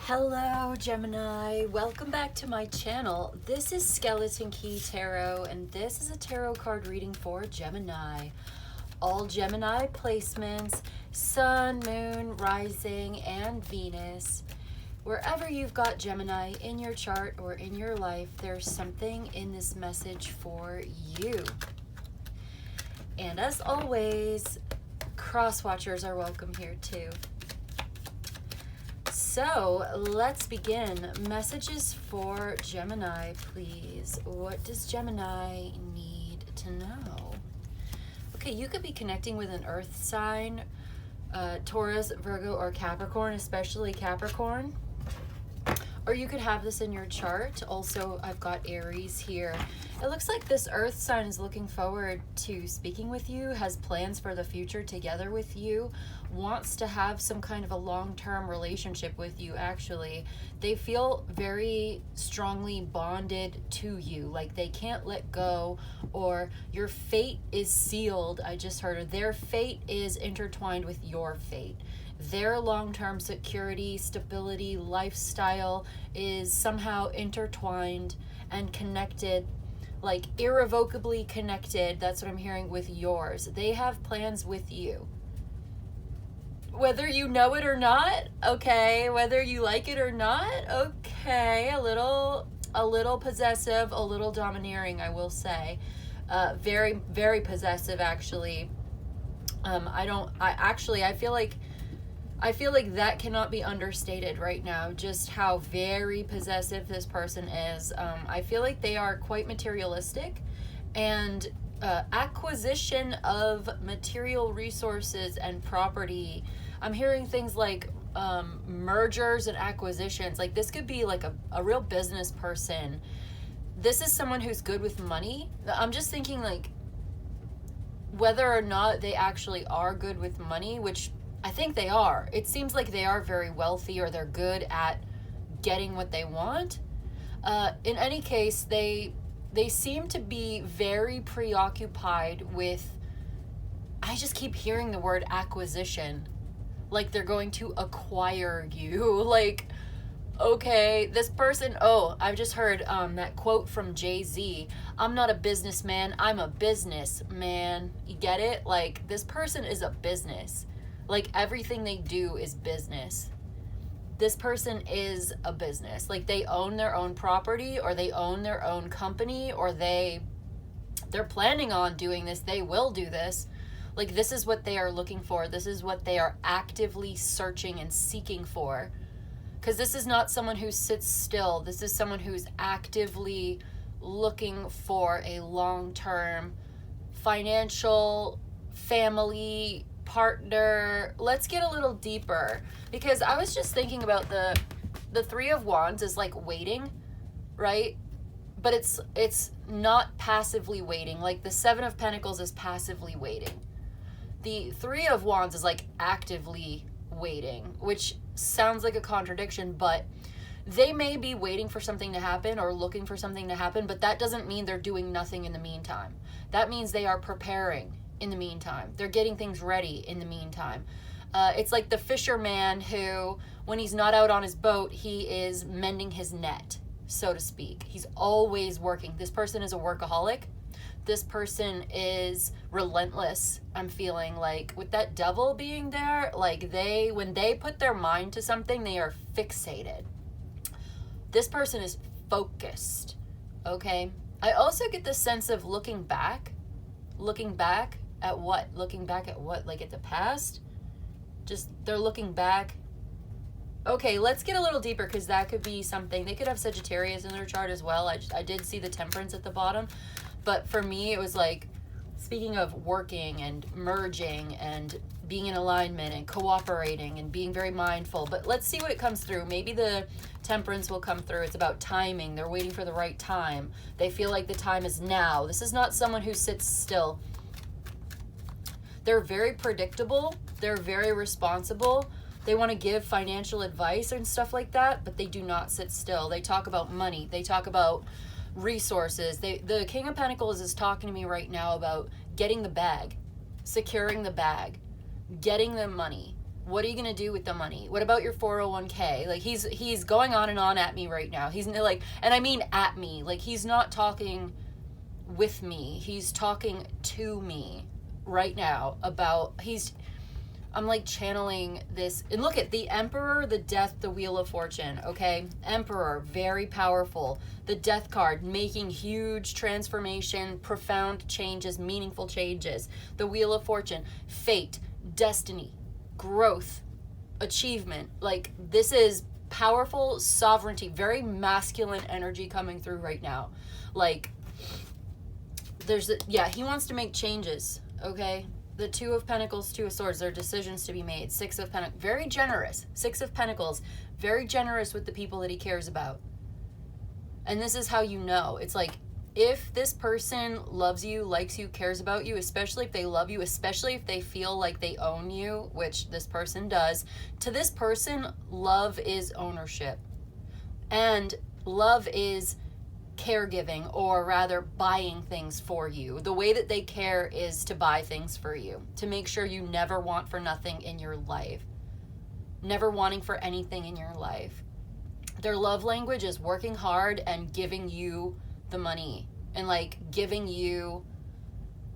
Hello Gemini, welcome back to my channel. This is Skeleton Key Tarot and this is a tarot card reading for Gemini. All Gemini placements, Sun, Moon, Rising, and Venus. Wherever you've got Gemini in your chart or in your life, there's something in this message for you. And as always, cross watchers are welcome here too. So let's begin. Messages for Gemini, please. What does Gemini need to know? Okay, you could be connecting with an earth sign, Taurus, Virgo, or Capricorn, especially Capricorn. Or you could have this in your chart. Also, I've got Aries here. It looks like this earth sign is looking forward to speaking with you, has plans for the future together with you, wants to have some kind of a long-term relationship with you, actually. They feel very strongly bonded to you, like they can't let go, or your fate is sealed. I just heard their fate is intertwined with your fate. Their long-term security, stability, lifestyle is somehow intertwined and connected, like irrevocably connected. That's what I'm hearing with yours. They have plans with you. Whether you know it or not, okay. Whether you like it or not, okay. A little possessive, a little domineering, I will say. Very, very possessive, actually. I feel like that cannot be understated right now, just how very possessive this person is. I feel like they are quite materialistic, and acquisition of material resources and property. I'm hearing things like mergers and acquisitions. Like this could be like a real business person. This is someone who's good with money. I'm just thinking like whether or not they actually are good with money, which I think they are. It seems like they are very wealthy, or they're good at getting what they want. In any case, they seem to be very preoccupied with, I just keep hearing the word acquisition. Like they're going to acquire you. Like, okay, this person, I've just heard that quote from Jay-Z. I'm not a businessman, I'm a businessman. You get it? Like this person is a business. Like everything they do is business. This person is a business. Like they own their own property, or they own their own company, or they're planning on doing this. They will do this. Like this is what they are looking for. This is what they are actively searching and seeking for. Because this is not someone who sits still. This is someone who's actively looking for a long-term financial, family, partner. Let's get a little deeper, because I was just thinking about the Three of Wands is like waiting, right? But it's not passively waiting. Like the Seven of Pentacles is passively waiting. The Three of Wands is like actively waiting, which sounds like a contradiction, but they may be waiting for something to happen or looking for something to happen, but that doesn't mean they're doing nothing in the meantime. That means they are preparing in the meantime. They're getting things ready in the meantime. It's like the fisherman who, when he's not out on his boat, he is mending his net, so to speak. He's always working. This person is a workaholic. This person is relentless. I'm feeling like with that devil being there, like when they put their mind to something, they are fixated. This person is focused, okay? I also get the sense of looking back at what? Looking back at what? Like at the past? Just they're looking back. Okay, let's get a little deeper, because that could be something. They could have Sagittarius in their chart as well. I did see the Temperance at the bottom. But for me, it was like, speaking of working and merging and being in alignment and cooperating and being very mindful. But let's see what it comes through. Maybe the Temperance will come through. It's about timing. They're waiting for the right time. They feel like the time is now. This is not someone who sits still. They're very predictable. They're very responsible. They want to give financial advice and stuff like that, but they do not sit still. They talk about money. They talk about resources. The King of Pentacles is talking to me right now about getting the bag, securing the bag, getting the money, What are you going to do with the money? What about your 401k? Like, he's going on and on at me right now. He's like, and I mean at me. Like, he's not talking with me. He's talking to me right now about, I'm like channeling this. And look at the Emperor, the Death, the Wheel of Fortune, okay? Emperor, very powerful. The Death card, making huge transformation, profound changes, meaningful changes. The Wheel of Fortune, fate, destiny, growth, achievement. Like, this is powerful sovereignty, very masculine energy coming through right now. Like, he wants to make changes, okay? The Two of Pentacles, Two of Swords, there are decisions to be made. Six of Pentacles, very generous. Six of Pentacles, very generous with the people that he cares about. And this is how you know. It's like, if this person loves you, likes you, cares about you, especially if they love you, especially if they feel like they own you, which this person does, to this person, love is ownership. And love is caregiving, or rather buying things for you. The way that they care is to buy things for you, to make sure you never want for nothing in your life, never wanting for anything in your life. Their love language is working hard and giving you the money and like giving you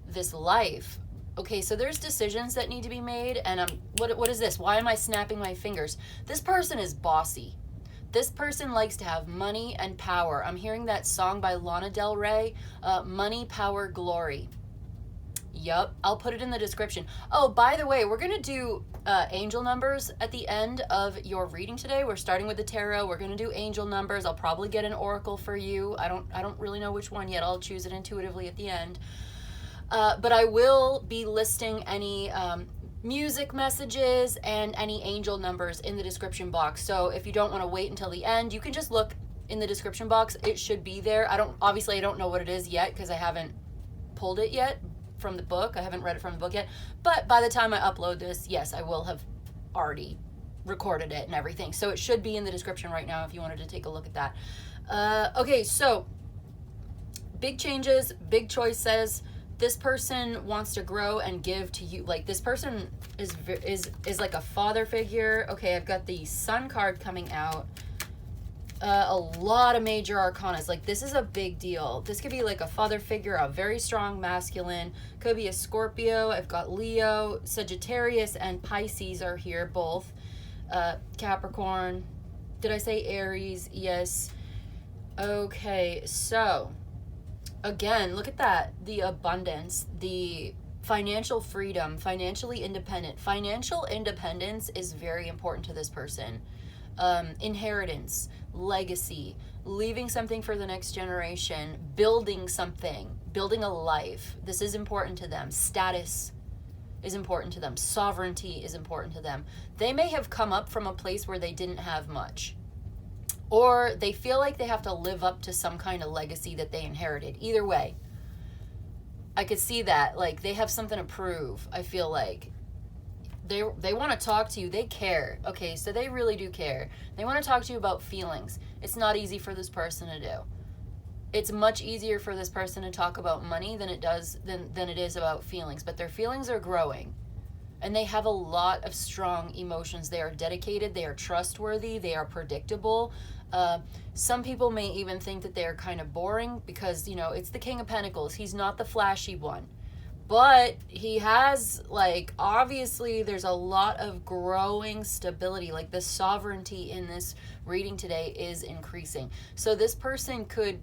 this life. Okay, so there's decisions that need to be made, and what is this? Why am I snapping my fingers? This person is bossy. This person likes to have money and power. I'm hearing that song by Lana Del Rey, Money, Power, Glory. Yup, I'll put it in the description. Oh, by the way, we're going to do angel numbers at the end of your reading today. We're starting with the tarot. We're going to do angel numbers. I'll probably get an oracle for you. I don't really know which one yet. I'll choose it intuitively at the end. But I will be listing any music messages and any angel numbers in the description box. So if you don't want to wait until the end, you can just look in the description box. It should be there. I don't know what it is yet because I haven't pulled it yet from the book. I haven't read it from the book yet. But by the time I upload this, yes, I will have already recorded it and everything. So it should be in the description right now if you wanted to take a look at that. Okay, so big changes, big choices. This person wants to grow and give to you. Like, this person is like a father figure. Okay, I've got the Sun card coming out. A lot of major arcanas. Like, this is a big deal. This could be like a father figure, a very strong masculine. Could be a Scorpio. I've got Leo, Sagittarius, and Pisces are here, both. Capricorn. Did I say Aries? Yes. Okay, so again, look at that. The abundance, the financial freedom, financially independent. Financial independence is very important to this person. Inheritance, legacy, leaving something for the next generation, building something, building a life. This is important to them. Status is important to them. Sovereignty is important to them. They may have come up from a place where they didn't have much, or they feel like they have to live up to some kind of legacy that they inherited. Either way, I could see that. Like, they have something to prove. I feel like they want to talk to you. They care. Okay, so they really do care. They want to talk to you about feelings. It's not easy for this person to do. It's much easier for this person to talk about money than it is about feelings. But their feelings are growing, and they have a lot of strong emotions. They are dedicated. They are trustworthy. They are predictable. Some people may even think that they're kind of boring because, you know, it's the King of Pentacles. He's not the flashy one. But he has, like, obviously there's a lot of growing stability. Like, the sovereignty in this reading today is increasing. So this person could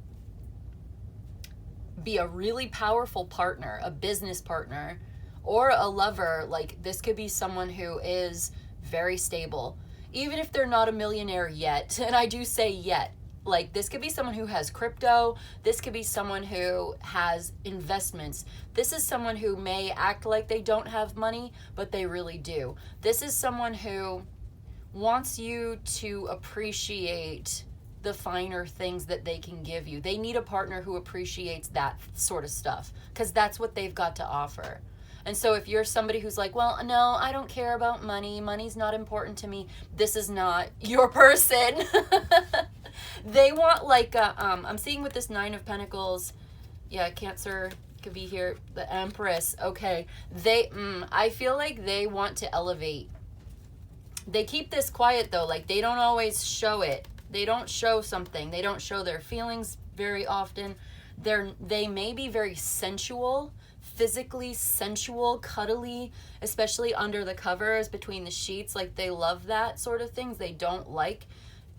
be a really powerful partner, a business partner, or a lover. Like, this could be someone who is very stable, even if they're not a millionaire yet. And I do say yet. Like, this could be someone who has crypto. This could be someone who has investments. This is someone who may act like they don't have money, but they really do. This is someone who wants you to appreciate the finer things that they can give you. They need a partner who appreciates that sort of stuff, because that's what they've got to offer. And so if you're somebody who's like, well, no, I don't care about money. Money's not important to me. This is not your person. They want, like, I'm seeing with this Nine of Pentacles, yeah, Cancer could be here, the Empress. Okay, I feel like they want to elevate They keep this quiet though. Like, they don't always show it. They don't show something. They don't show their feelings very often. They may be very sensual, physically sensual, cuddly, especially under the covers, between the sheets. Like, they love that sort of things. They don't like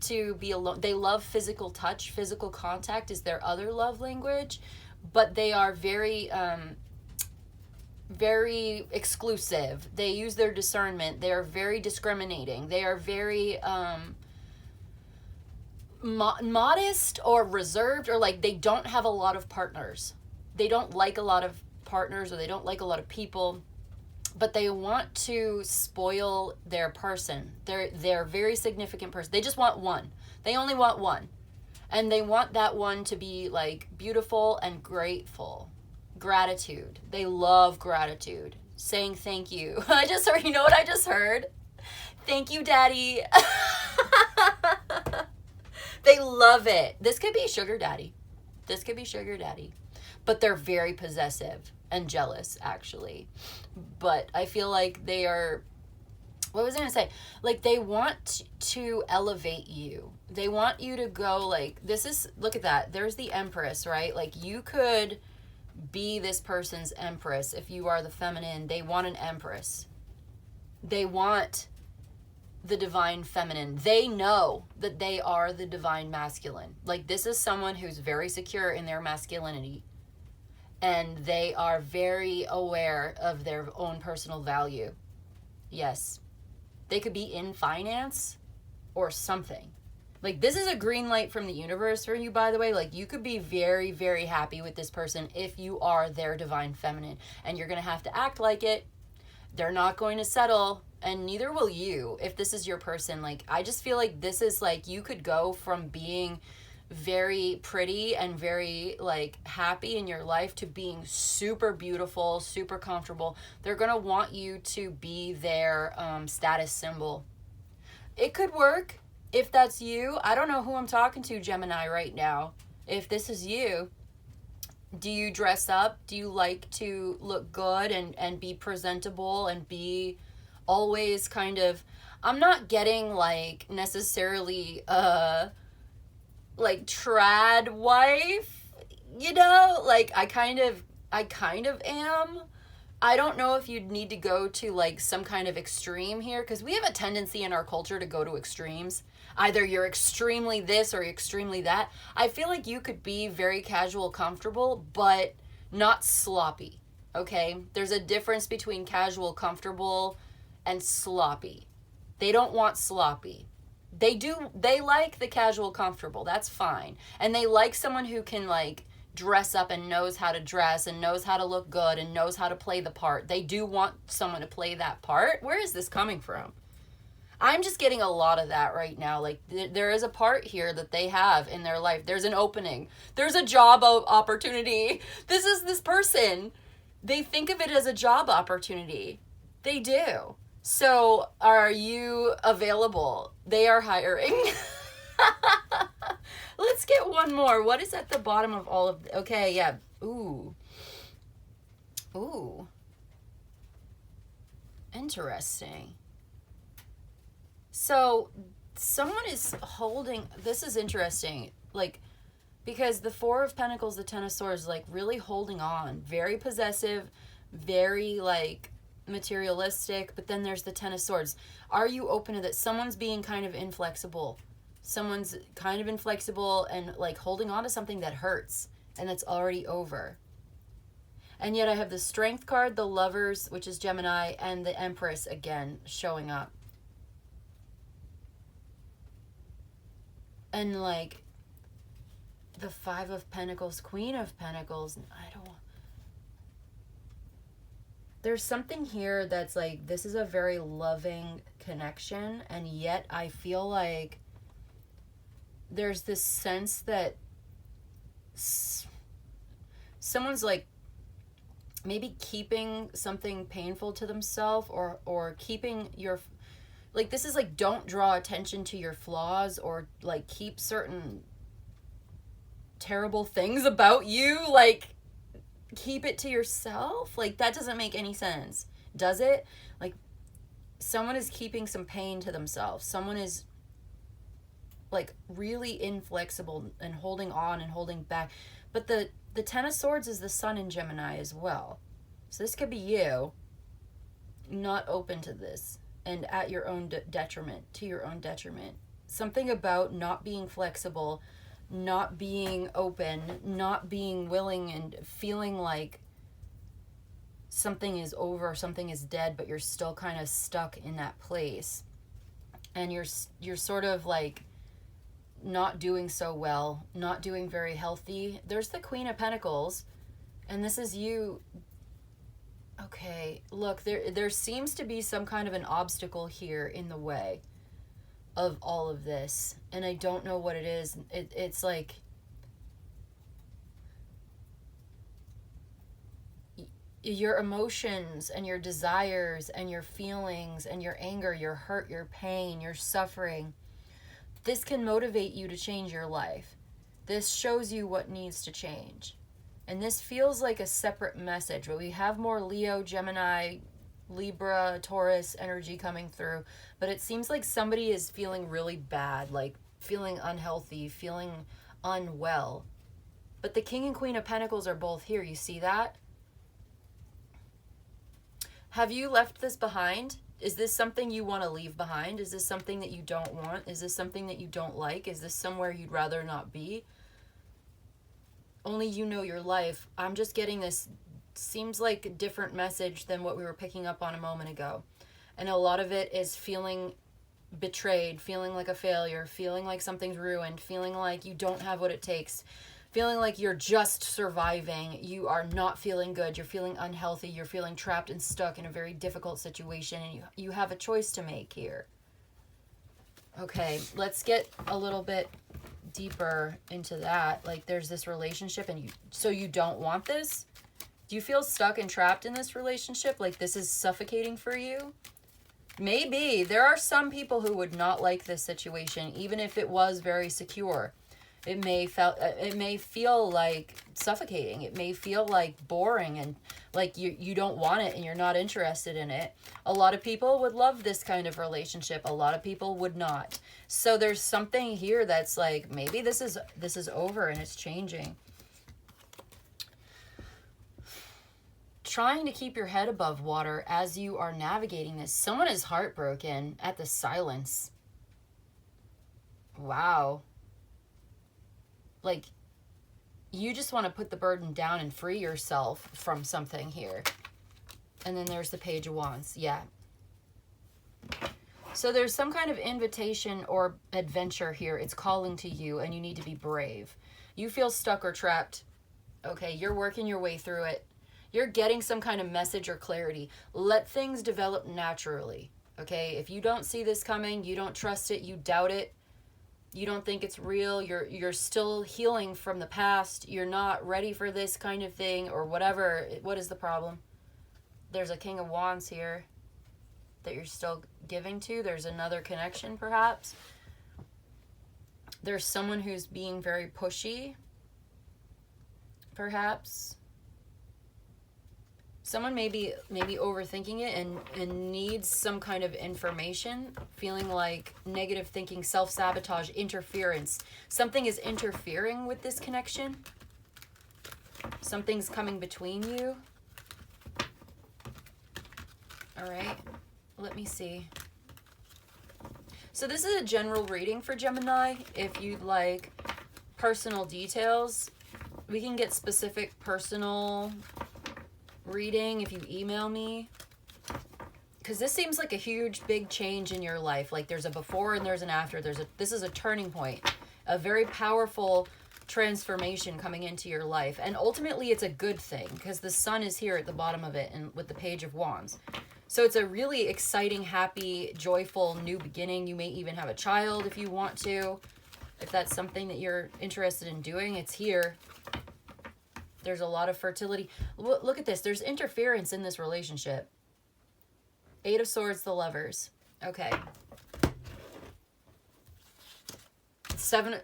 to be alone. They love physical touch. Physical contact is their other love language, but they are very very exclusive. They use their discernment. They are very discriminating. They are very modest or reserved, or like they don't have a lot of partners. They don't like a lot of partners, or they don't like a lot of people, but they want to spoil their person. They're very significant person. They just want one. They only want one. And they want that one to be like beautiful and grateful. Gratitude. They love gratitude. Saying thank you. I just heard, you know what I just heard? Thank you, Daddy. They love it. This could be sugar daddy. This could be sugar daddy. But they're very possessive and jealous, actually. But I feel like they are, what was I going to say? Like, they want to elevate you. They want you to go, like, this is, look at that. There's the Empress, right? Like, you could be this person's Empress if you are the feminine. They want an Empress. They want the divine feminine. They know that they are the divine masculine. Like, this is someone who's very secure in their masculinity, and they are very aware of their own personal value. Yes. They could be in finance or something. Like, this is a green light from the universe for you, by the way. Like, you could be very, very happy with this person if you are their divine feminine, and you're going to have to act like it. They're not going to settle, and neither will you if this is your person. Like, I just feel like this is like, you could go from being very pretty and very like happy in your life to being super beautiful, super comfortable. They're going to want you to be their status symbol. It could work if that's you. I don't know who I'm talking to, Gemini, right now. If this is you, do you dress up? Do you like to look good and be presentable and be always kind of, I'm not getting like necessarily like trad wife, you know? Like, I kind of am. I don't know if you'd need to go to like some kind of extreme here, because we have a tendency in our culture to go to extremes. Either you're extremely this or extremely that. I feel like you could be very casual, comfortable, but not sloppy, okay? There's a difference between casual, comfortable, and sloppy. They don't want sloppy. They like the casual, comfortable. That's fine. And they like someone who can like dress up and knows how to dress and knows how to look good and knows how to play the part. They do want someone to play that part. Where is this coming from? I'm just getting a lot of that right now. Like, there is a part here that they have in their life. There's an opening. There's a job opportunity. This is this person. They think of it as a job opportunity. They do. So, are you available? They are hiring. Let's get one more. What is at the bottom of all of... Okay, yeah. Ooh. Interesting. So, someone is holding... This is interesting. Like, because the Four of Pentacles, the Ten of Swords, like, really holding on. Very possessive. Very, like, materialistic. But then there's the Ten of Swords. Are you open to that? Someone's being kind of inflexible. Someone's kind of inflexible and like holding on to something that hurts and that's already over. And yet I have the Strength card, the Lovers, which is Gemini, and the Empress again showing up. And like the Five of Pentacles, Queen of Pentacles. There's something here that's like, this is a very loving connection, and yet I feel like there's this sense that someone's like maybe keeping something painful to themselves, or keeping your, like, this is like, don't draw attention to your flaws, or like keep certain terrible things about you, like keep it to yourself. Like, that doesn't make any sense, does it? Like, someone is keeping some pain to themselves. Someone is like really inflexible and holding on and holding back. But the Ten of Swords is the sun in Gemini as well. So this could be you not open to this and at your own detriment, to your own detriment. Something about not being flexible, not being open, not being willing, and feeling like something is over, something is dead, but you're still kind of stuck in that place. And you're sort of like not doing so well, not doing very healthy. There's the Queen of Pentacles, and this is you. Okay, look, there seems to be some kind of an obstacle here in the way of all of this, and I don't know what it is. It's like your emotions and your desires and your feelings and your anger, your hurt, your pain, your suffering. This can motivate you to change your life. This shows you what needs to change. And this feels like a separate message, but we have more Leo, Gemini, Libra, Taurus energy coming through. But it seems like somebody is feeling really bad, like feeling unhealthy, feeling unwell. But the King and Queen of Pentacles are both here. You see that? Have you left this behind? Is this something you want to leave behind? Is this something that you don't want? Is this something that you don't like? Is this somewhere you'd rather not be? Only you know your life. I'm just getting this, seems like a different message than what we were picking up on a moment ago. And a lot of it is feeling betrayed, feeling like a failure, feeling like something's ruined, feeling like you don't have what it takes, feeling like you're just surviving, you are not feeling good, you're feeling unhealthy, you're feeling trapped and stuck in a very difficult situation, and you have a choice to make here. Okay, let's get a little bit deeper into that. Like, there's this relationship, and you don't want this? Do you feel stuck and trapped in this relationship? Like this is suffocating for you? Maybe. There are some people who would not like this situation, even if it was very secure. It may feel like suffocating. It may feel like boring and like you don't want it and you're not interested in it. A lot of people would love this kind of relationship. A lot of people would not. So there's something here that's like, maybe this is over and it's changing. Trying to keep your head above water as you are navigating this. Someone is heartbroken at the silence. Wow. Like, you just want to put the burden down and free yourself from something here. And then there's the Page of Wands. Yeah. So there's some kind of invitation or adventure here. It's calling to you and you need to be brave. You feel stuck or trapped. Okay, you're working your way through it. You're getting some kind of message or clarity. Let things develop naturally. Okay, if you don't see this coming, you don't trust it, you doubt it, you don't think it's real, you're still healing from the past, you're not ready for this kind of thing or whatever, what is the problem? There's a King of Wands here that you're still giving to. There's another connection perhaps. There's someone who's being very pushy, perhaps. Someone may be overthinking it and needs some kind of information, feeling like negative thinking, self-sabotage, interference. Something is interfering with this connection. Something's coming between you. All right, let me see. So this is a general reading for Gemini. If you'd like personal details, we can get specific personal reading if you email me, because this seems like a huge big change in your life. Like there's a before and there's an after. This is a turning point, a very powerful transformation coming into your life, and ultimately it's a good thing because the sun is here at the bottom of it and with the Page of Wands. So it's a really exciting, happy, joyful new beginning. You may even have a child if you want to, if that's something that you're interested in doing. It's here. There's a lot of fertility. Look at this. There's interference in this relationship. Eight of Swords, the Lovers. Okay. Seven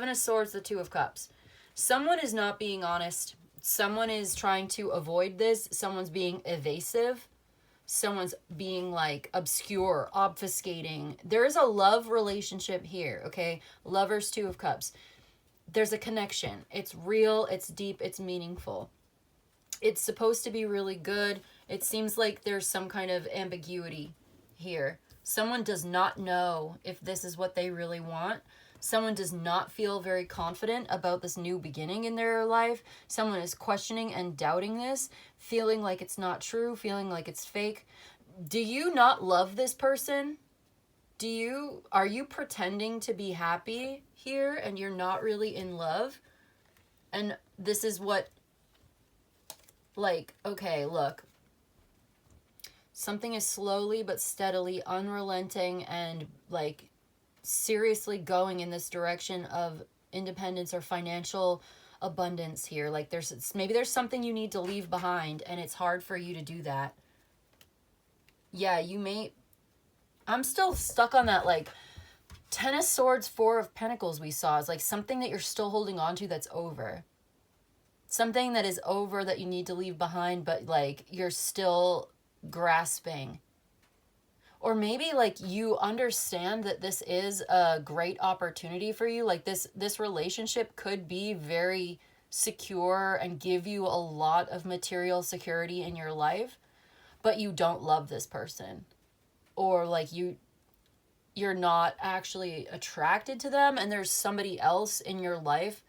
of Swords, the Two of Cups. Someone is not being honest. Someone is trying to avoid this. Someone's being evasive. someone's being like obscure, obfuscating. There is a love relationship here, okay? Lovers, Two of Cups. There's a connection. It's real, it's deep, it's meaningful. It's supposed to be really good. It seems like there's some kind of ambiguity here. Someone does not know if this is what they really want. Someone does not feel very confident about this new beginning in their life. Someone is questioning and doubting this, feeling like it's not true, feeling like it's fake. Do you not love this person? Are you pretending to be happy here and you're not really in love? And this is what, like, okay, look. Something is slowly but steadily unrelenting and like seriously going in this direction of independence or financial abundance here. Like maybe there's something you need to leave behind and it's hard for you to do that. Yeah, I'm still stuck on that like Ten of Swords, Four of Pentacles we saw. It's like something that you're still holding on to that's over. Something that is over that you need to leave behind, but like you're still grasping. Or maybe like you understand that this is a great opportunity for you. Like this relationship could be very secure and give you a lot of material security in your life, but you don't love this person. Or like you're not actually attracted to them, and there's somebody else in your life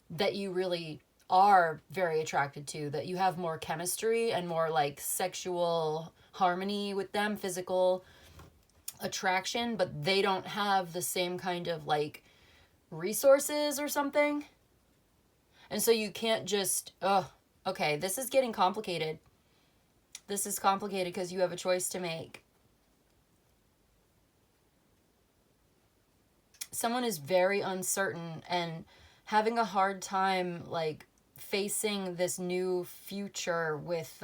that you really are very attracted to, that you have more chemistry and more like sexual harmony with them, physical attraction, but they don't have the same kind of like resources or something. And so you can't just, okay, this is getting complicated. This is complicated because you have a choice to make. Someone is very uncertain and having a hard time like facing this new future with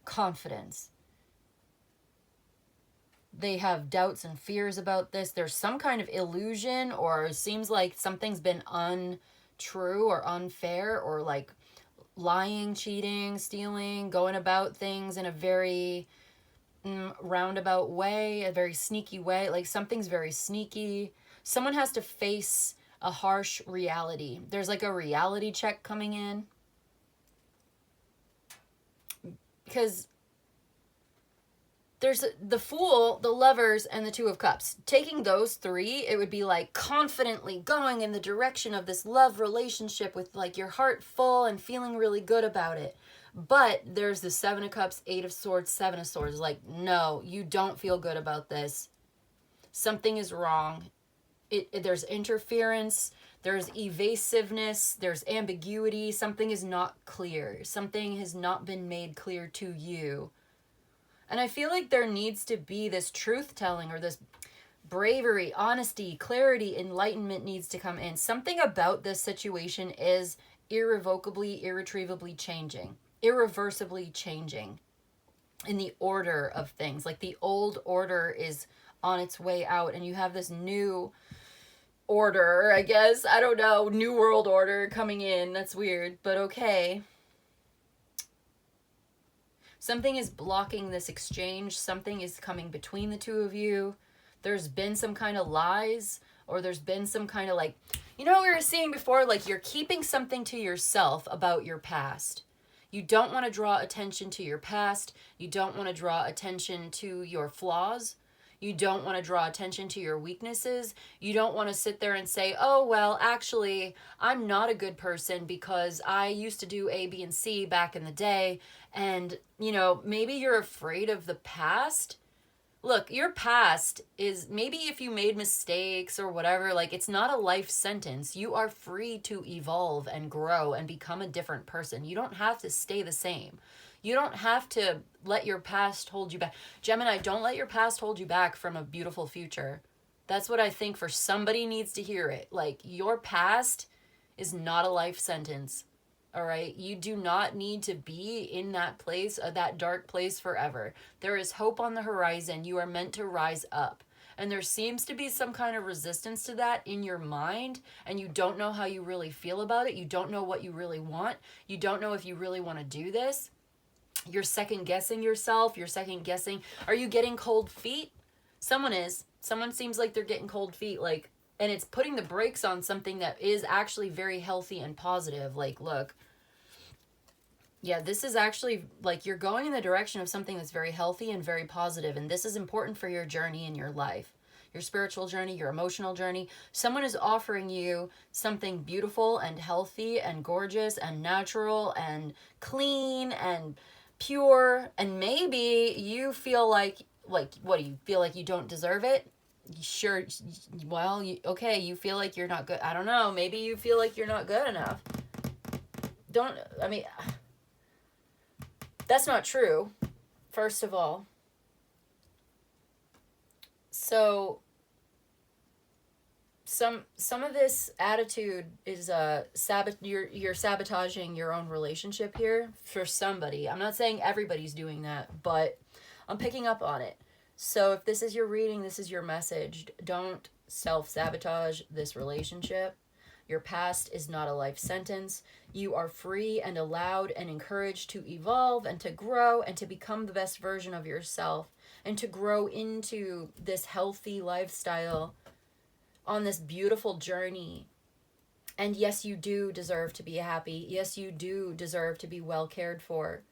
confidence. They have doubts and fears about this. There's some kind of illusion, or it seems like something's been untrue or unfair, or like lying, cheating, stealing, going about things in a very roundabout way, a very sneaky way. Like something's very sneaky. Someone has to face a harsh reality. There's like a reality check coming in. Because there's the Fool, the Lovers, and the Two of Cups. Taking those three, it would be like confidently going in the direction of this love relationship with like your heart full and feeling really good about it. But there's the Seven of Cups, Eight of Swords, Seven of Swords. Like, no, you don't feel good about this. Something is wrong. There's interference, there's evasiveness, there's ambiguity. Something is not clear. Something has not been made clear to you. And I feel like there needs to be this truth-telling, or this bravery, honesty, clarity, enlightenment needs to come in. Something about this situation is irrevocably, irretrievably changing, irreversibly changing in the order of things. Like the old order is on its way out, and you have this new order, I guess. I don't know. New world order coming in. That's weird, but okay. Something is blocking this exchange. Something is coming between the two of you. There's been some kind of lies, or there's been some kind of like, you know what we were seeing before? Like you're keeping something to yourself about your past. You don't want to draw attention to your past. You don't want to draw attention to your flaws. You don't want to draw attention to your weaknesses. You don't want to sit there and say, oh, well, actually, I'm not a good person because I used to do A, B, and C back in the day. And, you know, maybe you're afraid of the past. Look, your past is, maybe if you made mistakes or whatever, like it's not a life sentence. You are free to evolve and grow and become a different person. You don't have to stay the same. You don't have to let your past hold you back. Gemini, don't let your past hold you back from a beautiful future. That's what I think for somebody needs to hear it. Like, your past is not a life sentence, all right? You do not need to be in that place, that dark place forever. There is hope on the horizon. You are meant to rise up. And there seems to be some kind of resistance to that in your mind, and you don't know how you really feel about it. You don't know what you really want. You don't know if you really want to do this. You're second guessing yourself. You're second guessing. Are you getting cold feet? Someone is. Someone seems like they're getting cold feet, like, and it's putting the brakes on something that is actually very healthy and positive. Like, look, yeah, this is actually, like, you're going in the direction of something that's very healthy and very positive, and this is important for your journey in your life, your spiritual journey, your emotional journey. Someone is offering you something beautiful and healthy and gorgeous and natural and clean and pure, and maybe you feel like, what do you feel, like you don't deserve it? Sure. Well, okay, you feel like you're not good. I don't know, maybe you feel like you're not good enough. I mean, that's not true, first of all. So some of this attitude is you're sabotaging your own relationship here for somebody. I'm not saying everybody's doing that, but I'm picking up on it. So if this is your reading, this is your message. Don't self-sabotage this relationship. Your past is not a life sentence. You are free and allowed and encouraged to evolve and to grow and to become the best version of yourself and to grow into this healthy lifestyle on this beautiful journey. And yes, you do deserve to be happy. Yes, you do deserve to be well cared for.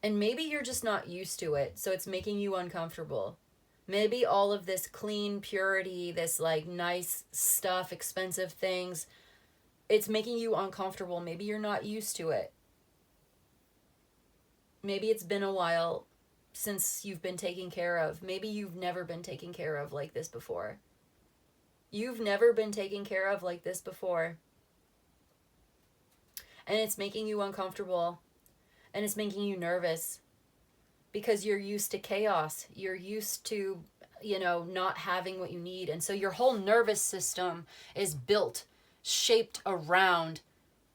And maybe you're just not used to it, so it's making you uncomfortable. Maybe all of this clean purity, this like nice stuff, expensive things, it's making you uncomfortable. Maybe you're not used to it. Maybe it's been a while since you've been taken care of. Maybe you've never been taken care of like this before. You've never been taken care of like this before. And it's making you uncomfortable. And it's making you nervous. Because you're used to chaos. You're used to, not having what you need. And so your whole nervous system is built, shaped around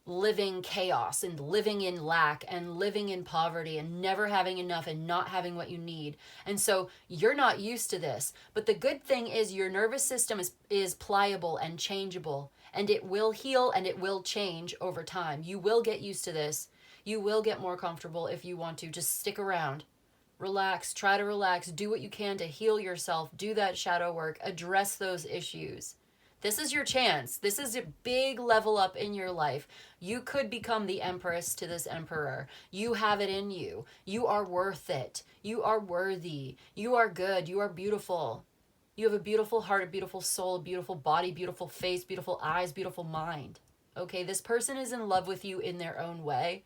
living chaos and living in lack and living in poverty and never having enough and not having what you need. And so you're not used to this. But the good thing is your nervous system is pliable and changeable. And it will heal and it will change over time. You will get used to this. You will get more comfortable if you want to. Just stick around. Relax, try to relax, do what you can to heal yourself, do that shadow work, address those issues. This is your chance. This is a big level up in your life. You could become the empress to this emperor. You have it in you. You are worth it. You are worthy. You are good. You are beautiful. You have a beautiful heart, a beautiful soul, a beautiful body, beautiful face, beautiful eyes, beautiful mind. Okay, this person is in love with you in their own way.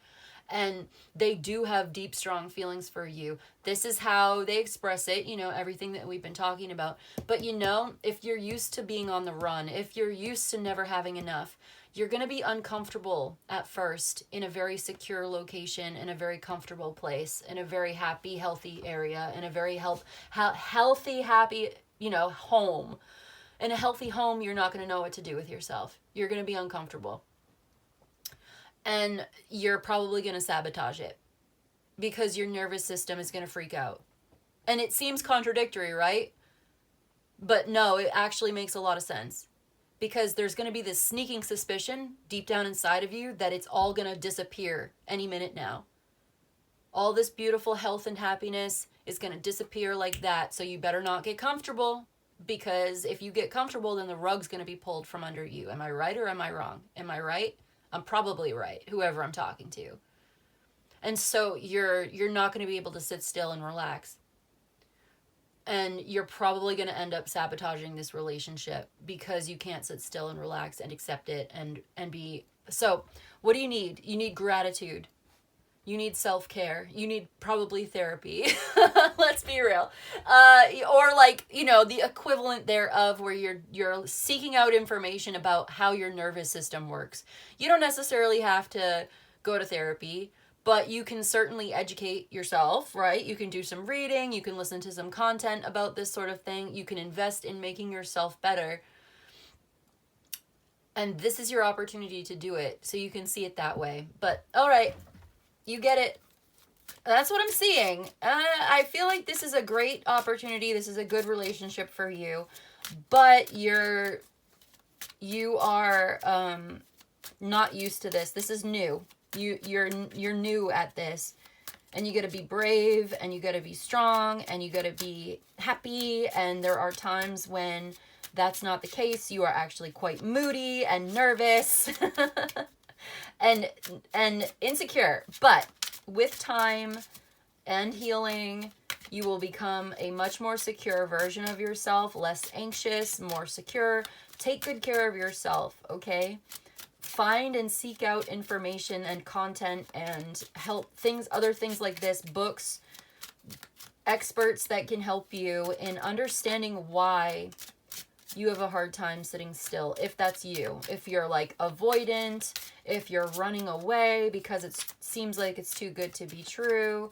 And they do have deep, strong feelings for you. This is how they express it, everything that we've been talking about. But if you're used to being on the run, if you're used to never having enough, you're going to be uncomfortable at first in a very secure location, in a very comfortable place, in a very happy, healthy area, in a very healthy, happy, home. In a healthy home, you're not going to know what to do with yourself. You're going to be uncomfortable. And you're probably going to sabotage it because your nervous system is going to freak out. And it seems contradictory, right? But no, it actually makes a lot of sense because there's going to be this sneaking suspicion deep down inside of you that it's all going to disappear any minute now. All this beautiful health and happiness is going to disappear like that. So you better not get comfortable, because if you get comfortable, then the rug's going to be pulled from under you. Am I right or am I wrong? Am I right? I'm probably right, whoever I'm talking to. And so you're not going to be able to sit still and relax. And you're probably going to end up sabotaging this relationship because you can't sit still and relax and accept it and be. So what do you need? You need gratitude. You need self-care. You need probably therapy. Let's be real. Or the equivalent thereof where you're seeking out information about how your nervous system works. You don't necessarily have to go to therapy, but you can certainly educate yourself, right? You can do some reading. You can listen to some content about this sort of thing. You can invest in making yourself better. And this is your opportunity to do it, so you can see it that way. But, all right. You get it. That's what I'm seeing. I feel like this is a great opportunity. This is a good relationship for you. But you are not used to this. This is new. You're new at this, and you got to be brave, and you got to be strong, and you got to be happy. And there are times when that's not the case. You are actually quite moody and nervous and insecure. But with time and healing, you will become a much more secure version of yourself, less anxious, more secure. Take good care of yourself, okay? Find and seek out information and content and help things, other things like this, books, experts that can help you in understanding why you have a hard time sitting still. If that's you, if you're like avoidant, if you're running away because it seems like it's too good to be true.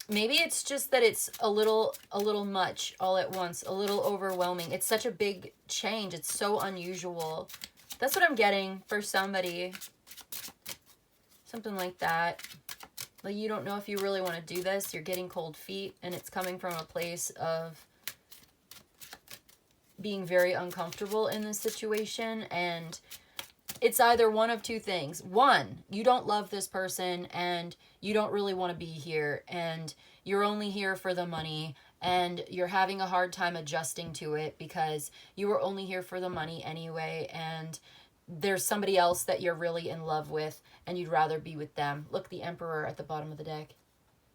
Maybe it's just that it's a little much all at once, a little overwhelming. It's such a big change. It's so unusual. That's what I'm getting for somebody. Something like that. Like you don't know if you really want to do this. You're getting cold feet, and it's coming from a place of being very uncomfortable in this situation. And it's either one of two things. One, you don't love this person and you don't really want to be here, and you're only here for the money, and you're having a hard time adjusting to it because you were only here for the money anyway, and there's somebody else that you're really in love with and you'd rather be with them. Look, the Emperor at the bottom of the deck.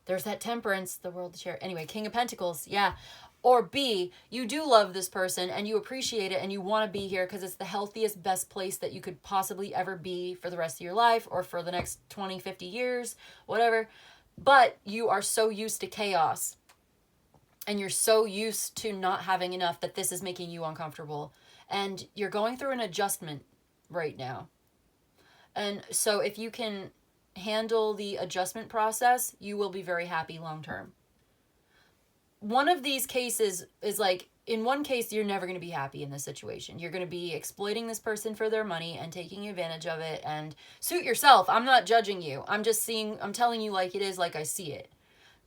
There's that Temperance, the World to share. Anyway, King of Pentacles, yeah. Or B, you do love this person and you appreciate it and you want to be here because it's the healthiest, best place that you could possibly ever be for the rest of your life or for the next 20, 50 years, whatever. But you are so used to chaos and you're so used to not having enough that this is making you uncomfortable. And you're going through an adjustment right now. And so if you can handle the adjustment process, you will be very happy long term. One of these cases is like, in one case, you're never going to be happy in this situation. You're going to be exploiting this person for their money and taking advantage of it, and suit yourself. I'm not judging you. I'm telling you like it is, like I see it.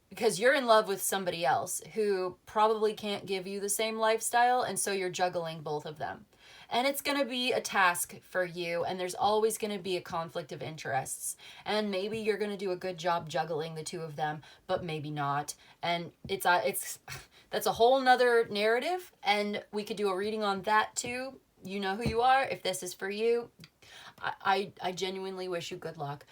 Because you're in love with somebody else who probably can't give you the same lifestyle, and so you're juggling both of them. And it's going to be a task for you, and there's always going to be a conflict of interests. And maybe you're going to do a good job juggling the two of them, but maybe not. And that's a whole nother narrative, and we could do a reading on that too. You know who you are. If this is for you, I genuinely wish you good luck.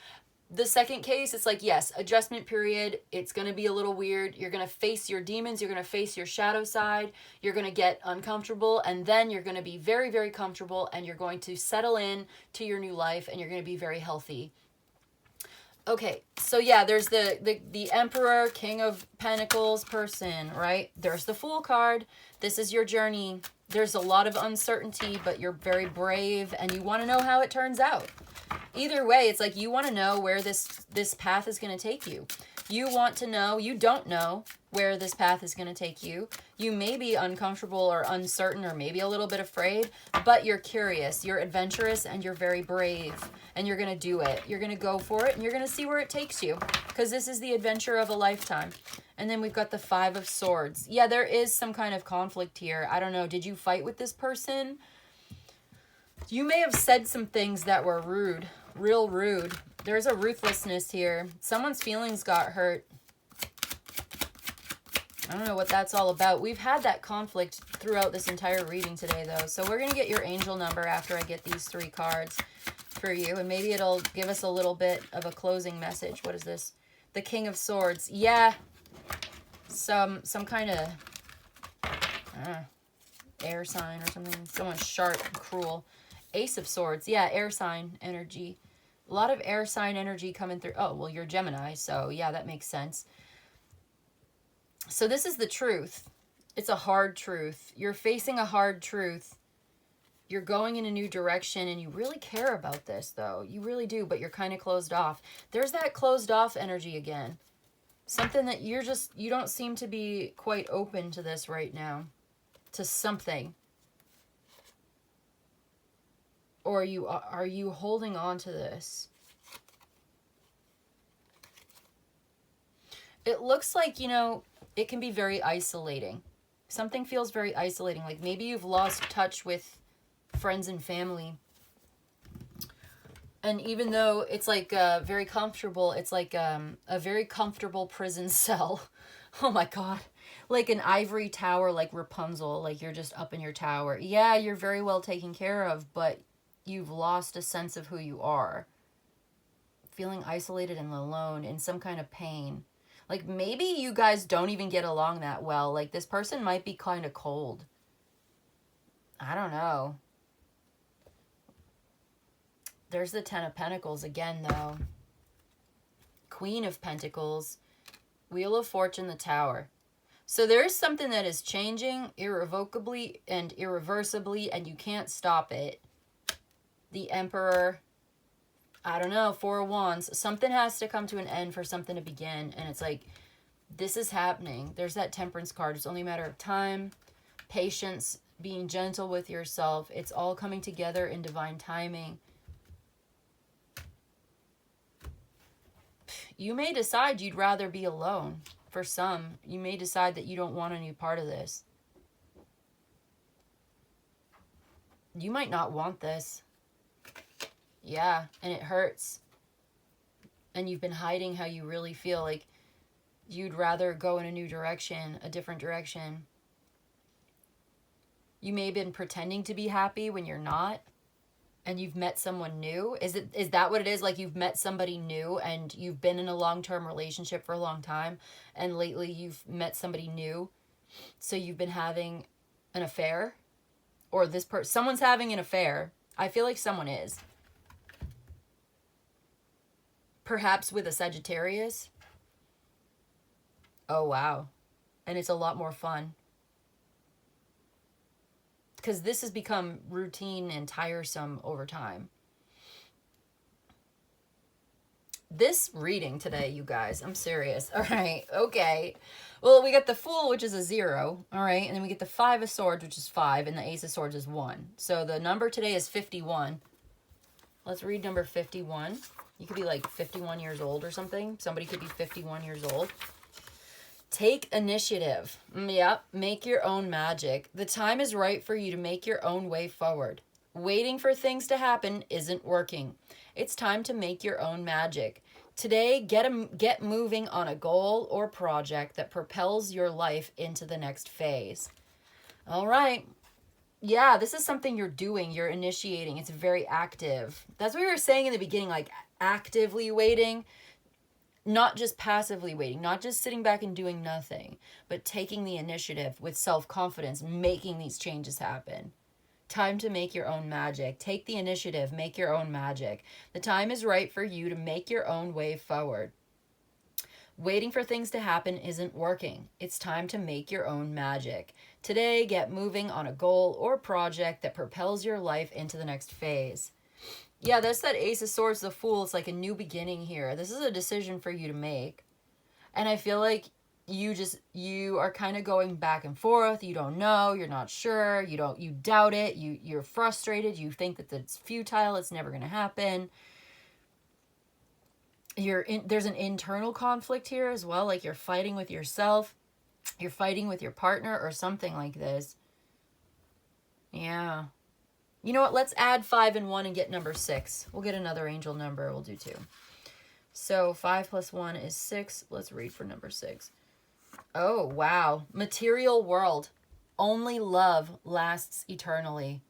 The second case, it's like, yes, adjustment period. It's going to be a little weird. You're going to face your demons. You're going to face your shadow side. You're going to get uncomfortable, and then you're going to be very, very comfortable, and you're going to settle in to your new life, and you're going to be very healthy. Okay, so yeah, there's the Emperor, King of Pentacles person, right? There's the Fool card. This is your journey. There's a lot of uncertainty, but you're very brave, and you want to know how it turns out. Either way, it's like you want to know where this path is going to take you. You want to know, you don't know where this path is going to take you. You may be uncomfortable or uncertain or maybe a little bit afraid, but you're curious, you're adventurous, and you're very brave, and you're going to do it. You're going to go for it, and you're going to see where it takes you, because this is the adventure of a lifetime. And then we've got the Five of Swords. Yeah, there is some kind of conflict here. I don't know. Did you fight with this person? You may have said some things that were rude, real rude. There's a ruthlessness here. Someone's feelings got hurt. I don't know what that's all about. We've had that conflict throughout this entire reading today, though. So we're going to get your angel number after I get these three cards for you. And maybe it'll give us a little bit of a closing message. What is this? The King of Swords. Yeah. Some kind of air sign or something. Someone sharp and cruel. Ace of Swords. Yeah, air sign energy. A lot of air sign energy coming through. Oh, well, you're Gemini, so yeah, that makes sense. So this is the truth. It's a hard truth. You're facing a hard truth. You're going in a new direction, and you really care about this, though. You really do, but you're kind of closed off. There's that closed off energy again. Something that you don't seem to be quite open to this right now. To something. Or are you holding on to this? It looks like, it can be very isolating. Something feels very isolating. Like maybe you've lost touch with friends and family. And even though it's like very comfortable, it's like a very comfortable prison cell. Oh my God. Like an ivory tower, like Rapunzel, like you're just up in your tower. Yeah, you're very well taken care of, but you've lost a sense of who you are. Feeling isolated and alone, in some kind of pain. Like maybe you guys don't even get along that well. Like this person might be kind of cold. I don't know. There's the Ten of Pentacles again, though. Queen of Pentacles. Wheel of Fortune, the Tower. So there's something that is changing irrevocably and irreversibly, and you can't stop it. The Emperor. I don't know. Four of Wands. Something has to come to an end for something to begin. And it's like, this is happening. There's that Temperance card. It's only a matter of time, patience, being gentle with yourself. It's all coming together in divine timing. You may decide you'd rather be alone. For some, you may decide that you don't want any part of this. You might not want this. Yeah, and it hurts. And you've been hiding how you really feel. Like you'd rather go in a new direction, a different direction. You may have been pretending to be happy when you're not. And you've met someone new. Is that what it is? Like you've met somebody new and you've been in a long-term relationship for a long time, and lately you've met somebody new, so you've been having an affair, or someone's having an affair. I feel like someone is. Perhaps with a Sagittarius. Oh wow. And it's a lot more fun. Because this has become routine and tiresome over time. This reading today, you guys, I'm serious. All right, okay. Well, we got the Fool, which is a 0. All right, and then we get the 5 of Swords, which is 5, and the Ace of Swords is 1. So the number today is 51. Let's read number 51. You could be like 51 years old or something. Somebody could be 51 years old. Take initiative. Yep, make your own magic. The time is right for you to make your own way forward. Waiting for things to happen isn't working. It's time to make your own magic. Today, get moving on a goal or project that propels your life into the next phase. All right. Yeah, this is something you're doing. You're initiating. It's very active. That's what we were saying in the beginning, like actively waiting. Not just passively waiting, not just sitting back and doing nothing, but taking the initiative with self-confidence, making these changes happen. Time to make your own magic. Take the initiative, make your own magic. The time is right for you to make your own way forward. Waiting for things to happen isn't working. It's time to make your own magic. Today, get moving on a goal or project that propels your life into the next phase. Yeah, that's that Ace of Swords, the Fool. It's like a new beginning here. This is a decision for you to make. And I feel like you are kind of going back and forth. You don't know. You're not sure. You doubt it. You're frustrated. You think that it's futile. It's never going to happen. There's an internal conflict here as well. Like you're fighting with yourself. You're fighting with your partner or something like this. Yeah. You know what? Let's add 5 and 1 and get number 6. We'll get another angel number. We'll do 2. So 5 plus 1 is 6. Let's read for number 6. Oh, wow. Material world. Only love lasts eternally.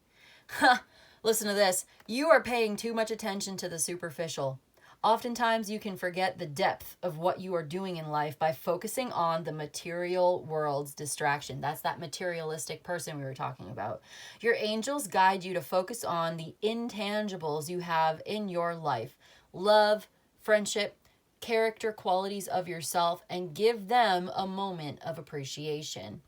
Listen to this. You are paying too much attention to the superficial. Oftentimes, you can forget the depth of what you are doing in life by focusing on the material world's distraction. That's that materialistic person we were talking about. Your angels guide you to focus on the intangibles you have in your life. Love, friendship, character qualities of yourself, and give them a moment of appreciation.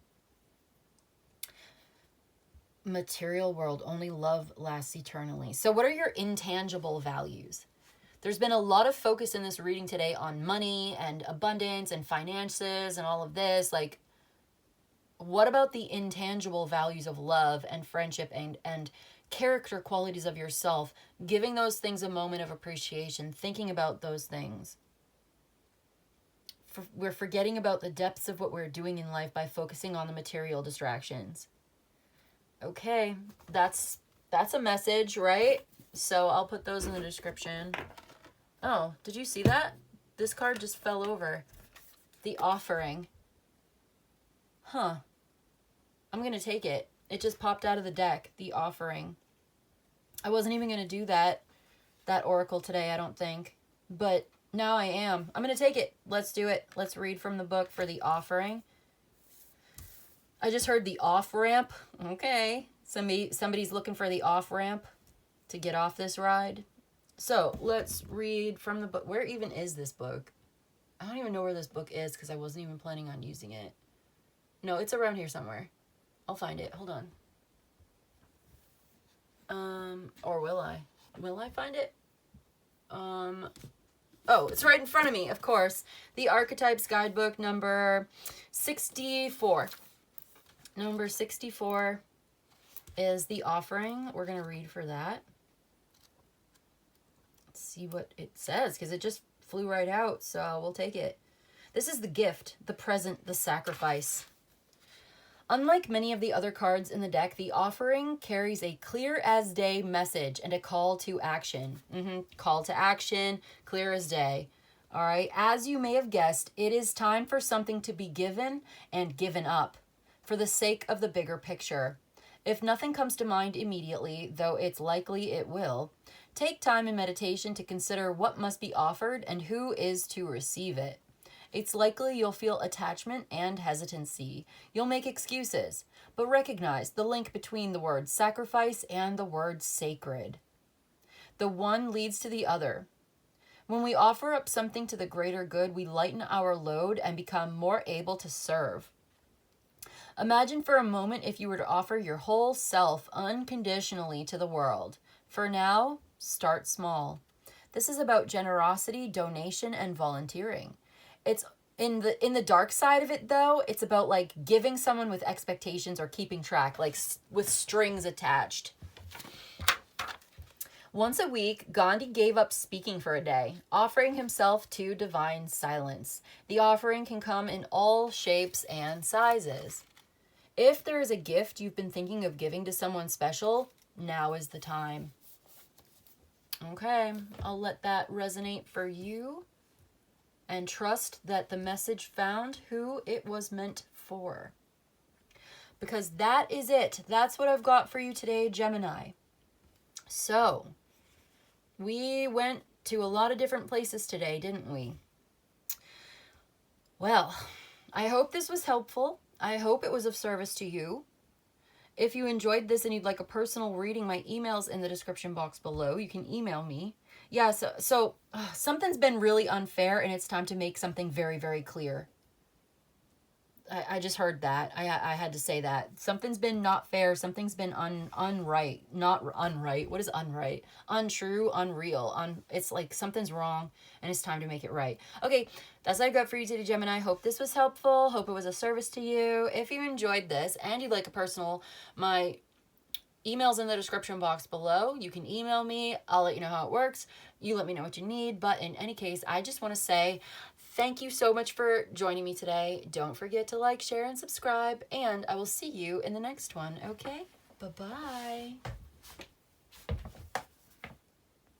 Material world, only love lasts eternally. So what are your intangible values? There's been a lot of focus in this reading today on money and abundance and finances and all of this. Like, what about the intangible values of love and friendship and character qualities of yourself? Giving those things a moment of appreciation, thinking about those things. We're forgetting about the depths of what we're doing in life by focusing on the material distractions. Okay, that's a message, right? So I'll put those in the description. Oh, did you see that? This card just fell over. The Offering. Huh. I'm going to take it. It just popped out of the deck. The Offering. I wasn't even going to do that oracle today, I don't think. But now I am. I'm going to take it. Let's do it. Let's read from the book for The Offering. I just heard the off-ramp. Okay. Somebody's looking for the off-ramp to get off this ride. So let's read from the book. Where even is this book? I don't even know where this book is because I wasn't even planning on using it. No, it's around here somewhere. I'll find it. Hold on. Or will I? Will I find it? Oh, it's right in front of me, of course. The Archetypes Guidebook number 64. Number 64 is The Offering. We're going to read for that. Let's see what it says, because it just flew right out, so we'll take it. This is the gift, the present, the sacrifice. Unlike many of the other cards in the deck, The Offering carries a clear-as-day message and a call to action. Call to action, clear as day. All right, as you may have guessed, it is time for something to be given and given up for the sake of the bigger picture. If nothing comes to mind immediately, though it's likely it will, take time in meditation to consider what must be offered and who is to receive it. It's likely you'll feel attachment and hesitancy. You'll make excuses, but recognize the link between the word sacrifice and the word sacred. The one leads to the other. When we offer up something to the greater good, we lighten our load and become more able to serve. Imagine for a moment if you were to offer your whole self unconditionally to the world. For now, start small. This is about generosity, donation, and volunteering. It's in the dark side of it, though, it's about like giving someone with expectations or keeping track, like with strings attached. Once a week, Gandhi gave up speaking for a day, offering himself to divine silence. The offering can come in all shapes and sizes. If there is a gift you've been thinking of giving to someone special, now is the time. Okay, I'll let that resonate for you. And trust that the message found who it was meant for. Because that is it. That's what I've got for you today, Gemini. So, we went to a lot of different places today, didn't we? Well, I hope this was helpful. I hope it was of service to you. If you enjoyed this and you'd like a personal reading, my email's in the description box below. You can email me. Yeah, so something's been really unfair and it's time to make something very, very clear. I just heard that. I had to say that. Something's been not fair. Something's been unright. Not unright. What is unright? Untrue, unreal. It's like something's wrong and it's time to make it right. Okay, that's what I got for you today, Gemini. Hope this was helpful. Hope it was a service to you. If you enjoyed this and you'd like a personal, my email's in the description box below. You can email me. I'll let you know how it works. You let me know what you need. But in any case, I just want to say thank you so much for joining me today. Don't forget to like, share, and subscribe. And I will see you in the next one, okay? Bye-bye.